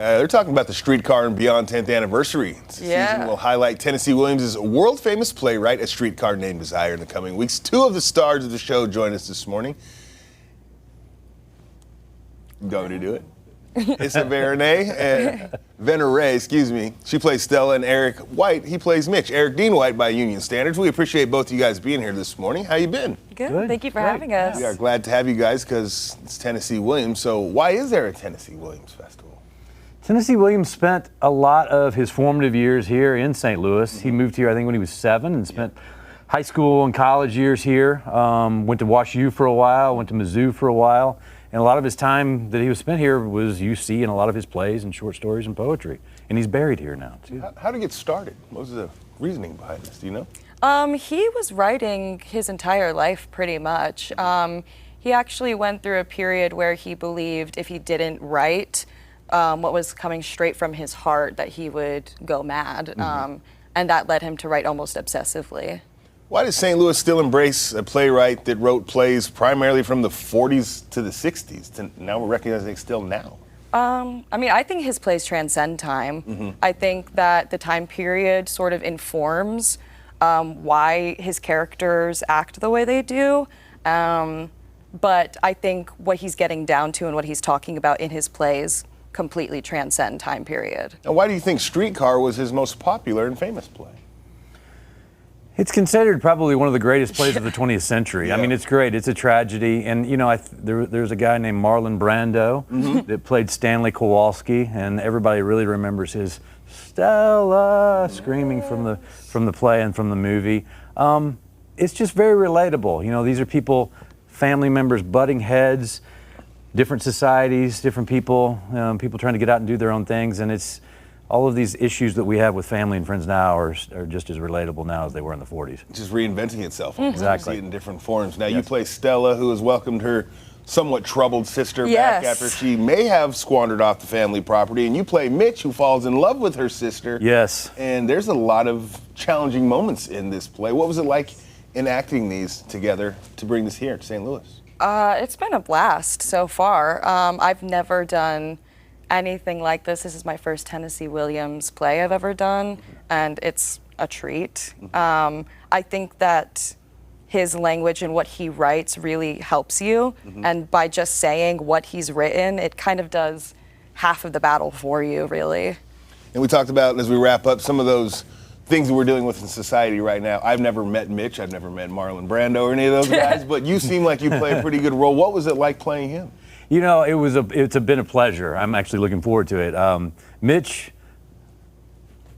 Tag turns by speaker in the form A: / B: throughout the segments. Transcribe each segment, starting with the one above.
A: They're talking about the Streetcar and Beyond 10th anniversary. This season will highlight Tennessee Williams' world-famous playwright, A Streetcar Named Desire, in the coming weeks. Two of the stars of the show join us this morning. Going to do it. Issa Venere, excuse me. She plays Stella, and Eric White, he plays Mitch. Eric Dean White by union standards. We appreciate both of you guys being here this morning. How you been?
B: Good. Thank you for having us.
A: We are glad to have you guys because it's Tennessee Williams. So why is there a Tennessee Williams Festival?
C: Tennessee Williams spent a lot of his formative years here in St. Louis. He moved here, I think, when he was 7 and spent high school and college years here. Went to Wash U for a while, went to Mizzou for a while. And a lot of his time that he was spent here was UC and a lot of his plays and short stories and poetry. And he's buried here now, too.
A: How did it get started? What was the reasoning behind this? Do you know?
B: He was writing his entire life, pretty much. He actually went through a period where he believed if he didn't write what was coming straight from his heart, that he would go mad. And that led him to write almost obsessively.
A: Why does St. Louis still embrace a playwright that wrote plays primarily from the 40s to the 60s? To now we're recognizing it still now.
B: I mean, I think his plays transcend time. I think that the time period sort of informs why his characters act the way they do. But I think what he's getting down to and what he's talking about in his plays completely transcend time period.
A: And why do you think Streetcar was his most popular and famous play?
C: It's considered probably one of the greatest plays of the 20th century. I mean, it's great. It's a tragedy. And, you know, there's a guy named Marlon Brando that played Stanley Kowalski, and everybody really remembers his Stella screaming from the play and from the movie. It's just very relatable. You know, these are people, family members butting heads, different societies, different people, people trying to get out and do their own things, and it's all of these issues that we have with family and friends now are just as relatable now as they were in the 40s.
A: Just reinventing itself.
C: Exactly.
A: See it in different forms. Now you play Stella, who has welcomed her somewhat troubled sister back after she may have squandered off the family property, and you play Mitch, who falls in love with her sister.
C: Yes.
A: And there's a lot of challenging moments in this play. What was it like enacting these together to bring this here to St. Louis?
B: It's been a blast so far. I've never done anything like this. This is my first Tennessee Williams play I've ever done, and it's a treat. I think that his language and what he writes really helps you, and by just saying what he's written, it kind of does half of the battle for you, really.
A: And we talked about, as we wrap up, some of those things that we're dealing with in society right now. I've never met Mitch, I've never met Marlon Brando or any of those guys, but you seem like you play a pretty good role. What was it like playing him?
C: You know, it's been a pleasure. I'm actually looking forward to it. Mitch,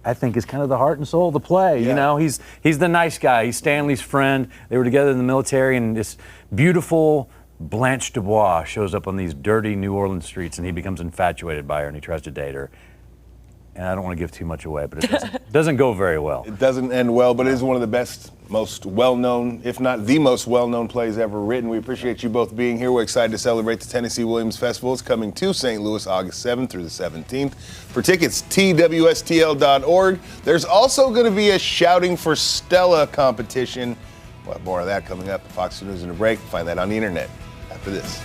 C: I think, is kind of the heart and soul of the play. You know, he's the nice guy. He's Stanley's friend. They were together in the military, and this beautiful Blanche Dubois shows up on these dirty New Orleans streets, and he becomes infatuated by her, and he tries to date her. And I don't want to give too much away, but it doesn't go very well.
A: It doesn't end well, but it is one of the best, most well-known, if not the most well-known plays ever written. We appreciate you both being here. We're excited to celebrate the Tennessee Williams Festival. It's coming to St. Louis August 7th through the 17th. For tickets, twstl.org. There's also going to be a Shouting for Stella competition. We'll have more of that coming up at Fox News in a break. Find that on the internet after this.